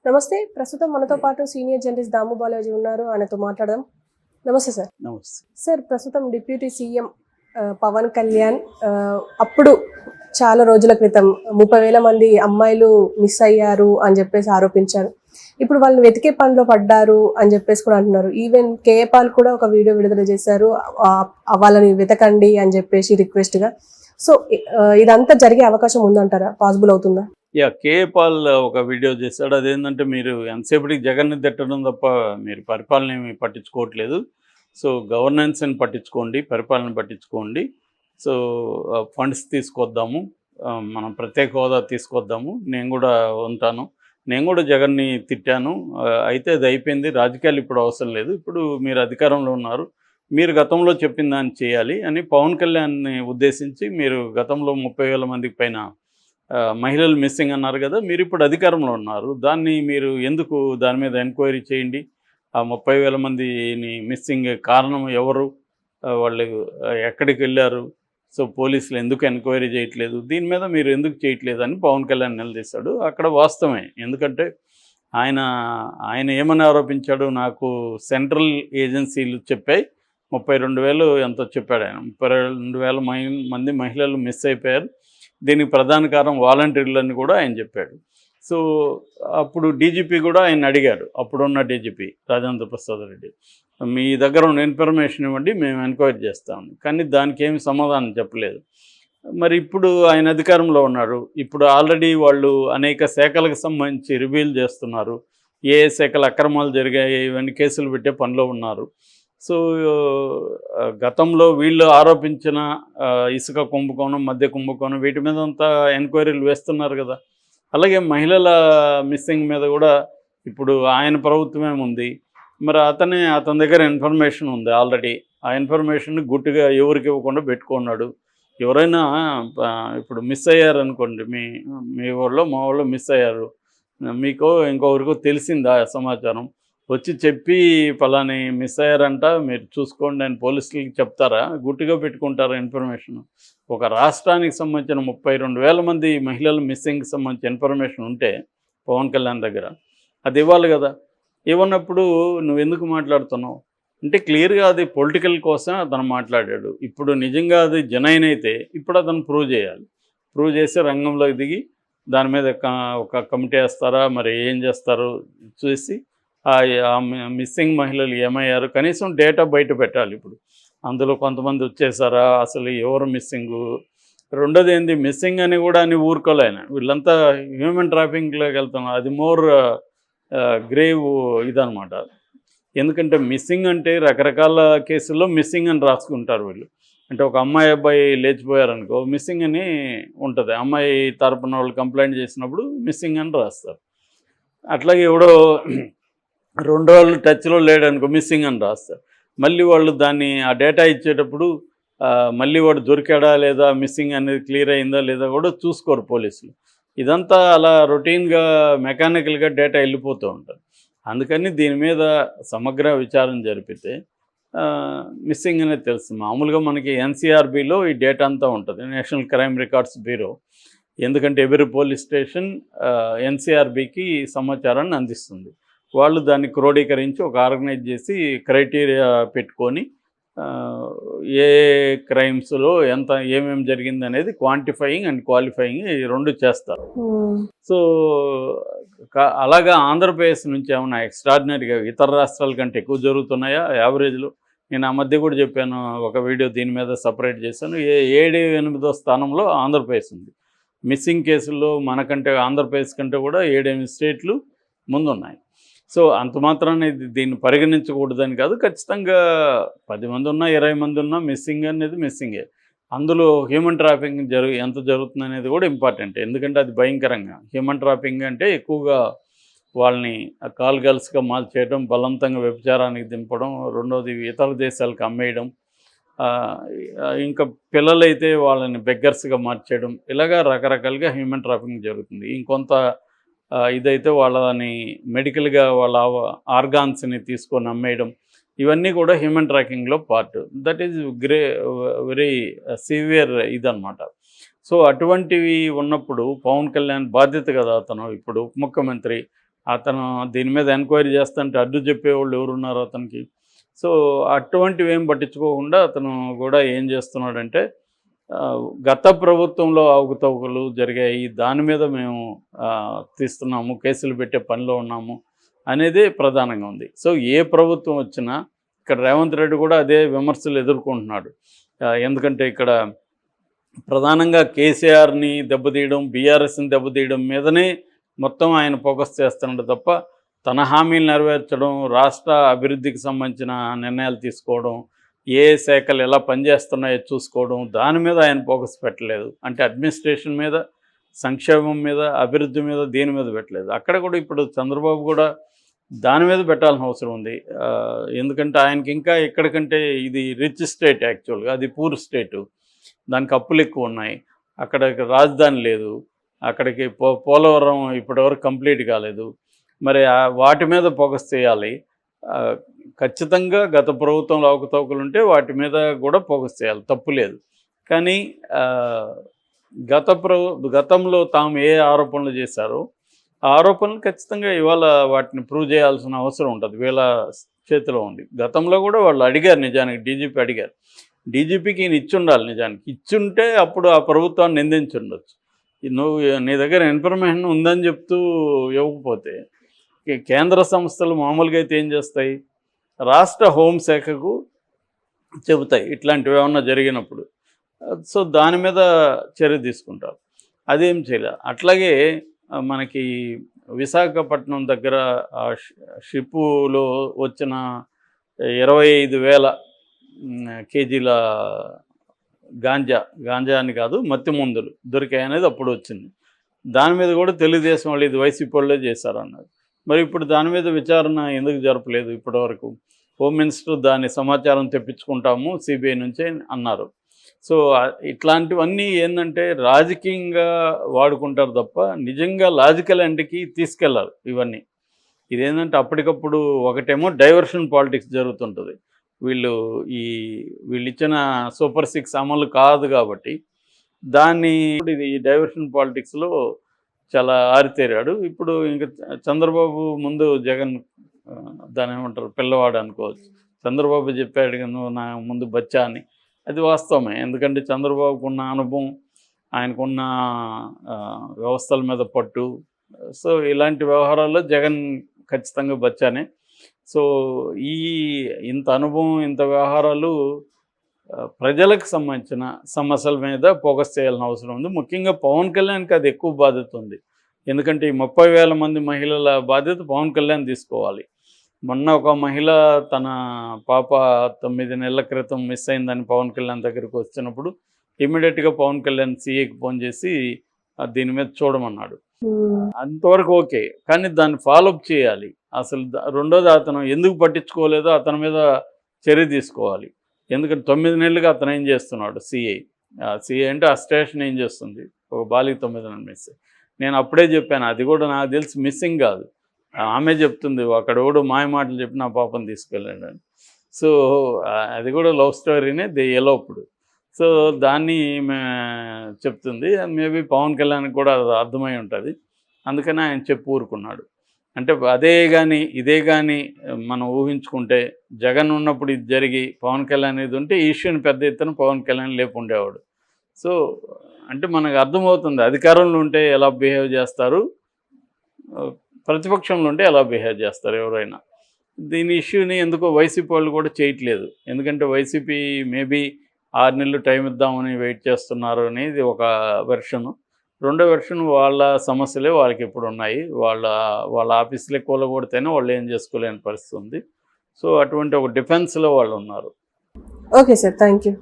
నమస్తే. ప్రస్తుతం మనతో పాటు సీనియర్ జర్నలిస్ట్ దాము బాలాజీ ఉన్నారు. ఆయనతో మాట్లాడదాం. నమస్తే సార్. నమస్తే. సార్, ప్రస్తుతం డిప్యూటీ సీఎం పవన్ కళ్యాణ్ అప్పుడు చాలా రోజుల క్రితం 30,000 మంది అమ్మాయిలు మిస్ అయ్యారు అని చెప్పేసి ఆరోపించారు. ఇప్పుడు వాళ్ళు వెతికే పనిలో పడ్డారు అని చెప్పేసి కూడా అంటున్నారు. ఈవెన్ కేఏ పాల్ కూడా ఒక వీడియో విడుదల చేశారు, వాళ్ళని వెతకండి అని చెప్పేసి రిక్వెస్ట్గా. సో ఇదంతా జరిగే అవకాశం ఉందంటారా? పాసిబుల్ అవుతుందా? కేఏ పాల్ ఒక వీడియో చేశాడు. అదేంటంటే మీరు ఎంతసేపటికి జగన్ని తిట్టడం తప్ప మీరు పరిపాలన ఏమి పట్టించుకోవట్లేదు. సో గవర్నెన్స్ని పట్టించుకోండి, పరిపాలన పట్టించుకోండి. సో ఫండ్స్ తీసుకొద్దాము, మనం ప్రత్యేక హోదా తీసుకొద్దాము, నేను కూడా ఉంటాను, నేను కూడా జగన్ని తిట్టాను, అయితే అది అయిపోయింది, రాజకీయాలు ఇప్పుడు అవసరం లేదు, ఇప్పుడు మీరు అధికారంలో ఉన్నారు, మీరు గతంలో చెప్పిన దాన్ని చేయాలి అని పవన్ కళ్యాణ్ని ఉద్దేశించి, మీరు గతంలో 30,000 మందికి పైన మహిళలు మిస్సింగ్ అన్నారు కదా, మీరు ఇప్పుడు అధికారంలో ఉన్నారు, దాన్ని మీరు ఎందుకు దాని మీద ఎంక్వైరీ చేయండి, ఆ 30,000 మందిని మిస్సింగ్ కారణం ఎవరు, వాళ్ళు ఎక్కడికి వెళ్ళారు, సో పోలీసులు ఎందుకు ఎంక్వైరీ చేయట్లేదు, దీని మీద మీరు ఎందుకు చేయట్లేదు అని పవన్ కళ్యాణ్ నిలదీశాడు. అక్కడ వాస్తవమే, ఎందుకంటే ఆయన ఏమని ఆరోపించాడు, నాకు సెంట్రల్ ఏజెన్సీలు చెప్పాయి 32,000 ఎంతో చెప్పాడు ఆయన, 32,000 మంది మహిళలు మిస్ అయిపోయారు, దీనికి ప్రధాన కారణం వాలంటీర్లు అని కూడా ఆయన చెప్పాడు. సో అప్పుడు డీజీపీ కూడా ఆయన అడిగాడు, అప్పుడున్న డీజీపీ రాజేంద్ర ప్రసాద్ రెడ్డి, మీ దగ్గర ఉన్న ఇన్ఫర్మేషన్ ఇవ్వండి, మేము ఎంక్వైరీ చేస్తాము, కానీ దానికి ఏమి సమాధానం చెప్పలేదు. మరి ఇప్పుడు ఆయన అధికారంలో ఉన్నారు, ఇప్పుడు ఆల్రెడీ వాళ్ళు అనేక శాఖలకు సంబంధించి రివీల్ చేస్తున్నారు, ఏ శాఖల అక్రమాలు జరిగాయి ఇవన్నీ కేసులు పెట్టే పనిలో ఉన్నారు. సో గతంలో వీళ్ళు ఆరోపించిన ఇసుక కుంభకోణం, మద్య కుంభకోణం, వీటి మీద అంతా ఎంక్వైరీలు వేస్తున్నారు కదా. అలాగే మహిళల మిస్సింగ్ మీద కూడా ఇప్పుడు ఆయన ప్రభుత్వమే ఉంది, మరి అతని దగ్గర ఇన్ఫర్మేషన్ ఉంది ఆల్రెడీ, ఆ ఇన్ఫర్మేషన్ గుట్టుగా ఎవరికి ఇవ్వకుండా పెట్టుకున్నాడు. ఎవరైనా ఇప్పుడు మిస్ అయ్యారనుకోండి, మీ ఊళ్ళో మా ఊళ్ళో మిస్ అయ్యారు, మీకు ఇంకొకరికో తెలిసిందా సమాచారం, వచ్చి చెప్పి ఫలాని మిస్ అయ్యారంట మీరు చూసుకోండి అని పోలీసులకి చెప్తారా, గుట్టుగా పెట్టుకుంటారా ఇన్ఫర్మేషన్? ఒక రాష్ట్రానికి సంబంధించిన 32,000 మంది మహిళలు మిస్సింగ్కి సంబంధించిన ఇన్ఫర్మేషన్ ఉంటే పవన్ కళ్యాణ్ దగ్గర అది ఇవ్వాలి కదా. ఇవ్వనప్పుడు నువ్వెందుకు మాట్లాడుతున్నావు అంటే క్లియర్గా అది పొలిటికల్ కోసం అతను మాట్లాడాడు. ఇప్పుడు నిజంగా అది జనైన్ అయితే ఇప్పుడు అతను ప్రూవ్ చేయాలి, ప్రూవ్ చేసి రంగంలోకి దిగి దాని మీద ఒక కమిటీ వేస్తారా, మరి ఏం చేస్తారో చూసి మిస్సింగ్ మహిళలు ఏమయ్యారు కనీసం డేటా బయట పెట్టాలి. ఇప్పుడు అందులో కొంతమంది వచ్చేసారా, అసలు ఎవరు మిస్సింగు, రెండోది ఏంది మిస్సింగ్ అని కూడా అని ఊరుకోలేను, వీళ్ళంతా హ్యూమన్ ట్రాఫికింగ్లోకి వెళ్తున్నారు, అది మోర్ గ్రేవ్ ఇదనమాట. ఎందుకంటే మిస్సింగ్ అంటే రకరకాల కేసుల్లో మిస్సింగ్ అని రాసుకుంటారు వీళ్ళు. అంటే ఒక అమ్మాయి అబ్బాయి లేచిపోయారనుకో మిస్సింగ్ అని ఉంటుంది, అమ్మాయి తరపున వాళ్ళు కంప్లైంట్ చేసినప్పుడు మిస్సింగ్ అని రాస్తారు. అట్లాగే ఎవడో 2 రోజులు టచ్లో లేడనుకో మిస్సింగ్ అని రాస్తారు. మళ్ళీ వాళ్ళు దాన్ని ఆ డేటా ఇచ్చేటప్పుడు మళ్ళీ వాడు దొరికాడా లేదా, మిస్సింగ్ అనేది క్లియర్ అయిందా లేదా కూడా చూసుకోరు పోలీసులు. ఇదంతా అలా రొటీన్గా మెకానికల్గా డేటా వెళ్ళిపోతూ ఉంటుంది. అందుకని దీని మీద సమగ్ర విచారణ జరిపితే మిస్సింగ్ అనేది తెలుస్తుంది. మామూలుగా మనకి ఎన్సీఆర్బీలో ఈ డేటా అంతా ఉంటుంది, నేషనల్ క్రైమ్ రికార్డ్స్ బ్యూరో, ఎందుకంటే ఎవరి పోలీస్ స్టేషన్ ఎన్సీఆర్బీకి సమాచారాన్ని అందిస్తుంది. వాళ్ళు దాన్ని క్రోడీకరించి ఒక ఆర్గనైజ్ చేసి క్రైటీరియా పెట్టుకొని ఏ క్రైమ్స్లో ఏమేమి జరిగింది అనేది క్వాంటిఫైయింగ్ అండ్ క్వాలిఫైయింగ్ ఈ 2 చేస్తారు. సో అలాగా ఆంధ్రప్రదేశ్ నుంచి ఏమైనా ఎక్స్ట్రాడినరీగా ఇతర రాష్ట్రాల కంటే ఎక్కువ జరుగుతున్నాయా యావరేజ్లో? నేను ఆ మధ్య కూడా చెప్పాను, ఒక వీడియో దీని మీద సపరేట్ చేశాను. 7-8వ స్థానంలో ఆంధ్రప్రదేశ్ ఉంది మిస్సింగ్ కేసుల్లో. మనకంటే ఆంధ్రప్రదేశ్ కంటే కూడా 7-8 స్టేట్లు ముందున్నాయి. సో అంత మాత్రాన్ని దీన్ని పరిగణించకూడదని కాదు, ఖచ్చితంగా 10 మంది ఉన్నా 20 మంది ఉన్నా మిస్సింగ్ అనేది మిస్సింగే. అందులో హ్యూమన్ ట్రాఫికింగ్ ఎంత జరుగుతుంది అనేది కూడా ఇంపార్టెంట్, ఎందుకంటే అది భయంకరంగా. హ్యూమన్ ట్రాఫికింగ్ అంటే ఎక్కువగా వాళ్ళని కాల్ గర్ల్స్గా మార్చేయడం, బలవంతంగా వ్యభిచారానికి దింపడం, రెండోది ఇతర దేశాలకు అమ్మేయడం, ఇంకా పిల్లలైతే వాళ్ళని బెగ్గర్స్గా మార్చేయడం, ఇలాగా రకరకాలుగా హ్యూమన్ ట్రాఫికింగ్ జరుగుతుంది. ఇంకొంత ఇదైతే వాళ్ళని మెడికల్గా వాళ్ళ ఆర్గాన్స్ని తీసుకొని అమ్మేయడం, ఇవన్నీ కూడా హ్యూమన్ ట్రాకింగ్లో part. That is very severe ఇదనమాట. సో అటువంటివి ఉన్నప్పుడు పవన్ కళ్యాణ్ బాధ్యత కదా, అతను ఇప్పుడు ఉప ముఖ్యమంత్రి, అతను దీని మీద ఎంక్వైరీ చేస్తుంటే అడ్డు చెప్పేవాళ్ళు ఎవరున్నారు అతనికి. సో అటువంటివి ఏం పట్టించుకోకుండా అతను కూడా ఏం చేస్తున్నాడంటే గత ప్రభుత్వంలో అవకతవకలు జరిగాయి, దాని మీద మేము తీస్తున్నాము, కేసులు పెట్టే పనిలో ఉన్నాము అనేదే ప్రధానంగా ఉంది. సో ఏ ప్రభుత్వం వచ్చినా ఇక్కడ రేవంత్ రెడ్డి కూడా అదే విమర్శలు ఎదుర్కొంటున్నాడు. ఎందుకంటే ఇక్కడ ప్రధానంగా కేసీఆర్ని దెబ్బతీయడం, బీఆర్ఎస్ని దెబ్బతీయడం మీదనే మొత్తం ఆయన ఫోకస్ చేస్తున్నాడు తప్ప తన హామీలు నెరవేర్చడం, రాష్ట్ర అభివృద్ధికి సంబంధించిన నిర్ణయాలు తీసుకోవడం, ఏ శాఖలు ఎలా పనిచేస్తున్నాయో చూసుకోవడం, దాని మీద ఆయన ఫోకస్ పెట్టలేదు. అంటే అడ్మినిస్ట్రేషన్ మీద, సంక్షేమం మీద, అభివృద్ధి మీద, దీని మీద పెట్టలేదు. అక్కడ కూడా ఇప్పుడు చంద్రబాబు కూడా దాని మీద పెట్టాల్సిన అవసరం ఉంది. ఎందుకంటే ఆయనకి ఇంకా ఎక్కడికంటే ఇది రిచ్ స్టేట్, యాక్చువల్గా అది పూర్ స్టేటు, దానికి అప్పులు ఎక్కువ ఉన్నాయి, అక్కడ రాజధాని లేదు, అక్కడికి పోలవరం ఇప్పటివరకు కంప్లీట్ కాలేదు. మరి వాటి మీద ఫోకస్ చేయాలి. ఖచ్చితంగా గత ప్రభుత్వంలో అవకతవకలు ఉంటే వాటి మీద కూడా ఫోకస్ చేయాలి, తప్పు లేదు. కానీ గతంలో తాము ఏ ఆరోపణలు చేశారో ఆ ఆరోపణలు ఖచ్చితంగా ఇవాళ వాటిని ప్రూవ్ చేయాల్సిన అవసరం ఉంటుంది, వీళ్ళ చేతిలో ఉంది. గతంలో కూడా వాళ్ళు అడిగారు, నిజానికి డీజీపీ అడిగారు, డీజీపీకి ఈయన ఇచ్చుండాలి, నిజానికి ఇచ్చుంటే అప్పుడు ఆ ప్రభుత్వాన్ని నిందించుండొచ్చు. నువ్వు నీ దగ్గర ఇన్ఫర్మేషన్ ఉందని చెప్తూ ఇవ్వకపోతే కేంద్ర సంస్థలు మామూలుగా అయితే ఏం చేస్తాయి, రాష్ట్ర హోంశాఖకు చెబుతాయి ఇట్లాంటివి ఏమన్నా జరిగినప్పుడు. సో దాని మీద చర్య తీసుకుంటారు, అదేం చేయలేదు. అట్లాగే మనకి విశాఖపట్నం దగ్గర షిప్పులో వచ్చిన 25,000 కేజీల గాంజా అని కాదు, మత్తి మందులు దొరికాయి అనేది అప్పుడు వచ్చింది. దాని మీద కూడా తెలుగుదేశం వాళ్ళు ఇది వైసీపీ వాళ్ళే చేశారన్నారు. మరి ఇప్పుడు దాని మీద విచారణ ఎందుకు జరపలేదు ఇప్పటివరకు? హోమ్ మినిస్టర్ దాని సమాచారం తెప్పించుకుంటాము సిబిఐ నుంచే అన్నారు. సో ఇట్లాంటివన్నీ ఏంటంటే రాజకీయంగా వాడుకుంటారు తప్ప నిజంగా లాజికల్ ఎండ్కి తీసుకెళ్ళాలి ఇవన్నీ. ఇదేంటంటే అప్పటికప్పుడు ఒకటేమో డైవర్షన్ పాలిటిక్స్ జరుగుతుంటుంది. వీళ్ళు ఇచ్చిన సూపర్ 6 అమలు కాదు కాబట్టి దాన్ని ఇది డైవర్షన్ పాలిటిక్స్లో చాలా ఆరితేరాడు. ఇప్పుడు ఇంకా చంద్రబాబు ముందు జగన్ దాని ఏమంటారు పిల్లవాడు అనుకోవచ్చు. చంద్రబాబు చెప్పాడు నువ్వు నా ముందు బచ్చా అని, అది వాస్తవమే. ఎందుకంటే చంద్రబాబుకున్న అనుభవం, ఆయనకున్న వ్యవస్థల మీద పట్టు, సో ఇలాంటి వ్యవహారాల్లో జగన్ ఖచ్చితంగా బచ్చానే. సో ఇంత అనుభవం, ఇంత వ్యవహారాలు ప్రజలకు సంబంధించిన సమస్యల మీద ఫోకస్ చేయాల్సిన అవసరం ఉంది. ముఖ్యంగా పవన్ కళ్యాణ్కి అది ఎక్కువ బాధ్యత ఉంది. ఎందుకంటే ఈ 30,000 మంది మహిళల బాధ్యత పవన్ కళ్యాణ్ తీసుకోవాలి. మొన్న ఒక మహిళ తన పాప 9 నెలల క్రితం మిస్ అయిందని పవన్ కళ్యాణ్ దగ్గరికి వచ్చినప్పుడు ఇమ్మీడియట్గా పవన్ కళ్యాణ్ సీఏకి ఫోన్ చేసి దీని మీద చూడమన్నాడు. అంతవరకు ఓకే, కానీ దాన్ని ఫాలోఅప్ చేయాలి. అసలు రెండోది అతను ఎందుకు పట్టించుకోలేదో అతని మీద చర్య తీసుకోవాలి. ఎందుకంటే 9 నెలలుగా అతను ఏం చేస్తున్నాడు, సిఐ అంటే ఆ స్టేషన్ ఏం చేస్తుంది, ఒక బాలిక 9 నెలలు మిస్. నేను అప్పుడే చెప్పాను, అది కూడా నాకు తెలిసి మిస్సింగ్ కాదు, ఆమె చెప్తుంది అక్కడ ఎవడు మాయ మాటలు చెప్పి నా పాపను తీసుకెళ్ళాడు అని. సో అది కూడా లవ్ స్టోరీనే, ఎలోపుడు. సో దాన్ని చెప్తుంది. మేబీ పవన్ కళ్యాణ్కి కూడా అది అర్థమై ఉంటుంది, అందుకని ఆయన చెప్పి ఊరుకున్నాడు. అంటే ఇదే కానీ మనం ఊహించుకుంటే జగన్ ఉన్నప్పుడు ఇది జరిగి పవన్ కళ్యాణ్ ఇది ఉంటే ఈ ఇష్యూని పెద్ద ఎత్తున పవన్ కళ్యాణ్ లేపుండేవాడు. సో అంటే మనకు అర్థమవుతుంది అధికారంలో ఉంటే ఎలా బిహేవ్ చేస్తారు, ప్రతిపక్షంలో ఉంటే ఎలా బిహేవ్ చేస్తారు ఎవరైనా. దీని ఇష్యూని ఎందుకో వైసీపీ వాళ్ళు కూడా చేయట్లేదు. ఎందుకంటే వైసీపీ మేబీ 6 నెలలు టైం ఇద్దామని వెయిట్ చేస్తున్నారు అనేది ఒక వెర్షను. రెండో వెర్షన్ వాళ్ళ సమస్యలే వాళ్ళకి ఇప్పుడు ఉన్నాయి, వాళ్ళ ఆఫీసులే కూలగొడితేనే వాళ్ళు ఏం చేసుకోలేని పరిస్థితి ఉంది. సో అటువంటి ఒక డిఫెన్స్లో వాళ్ళు ఉన్నారు. Okay sir, thank you.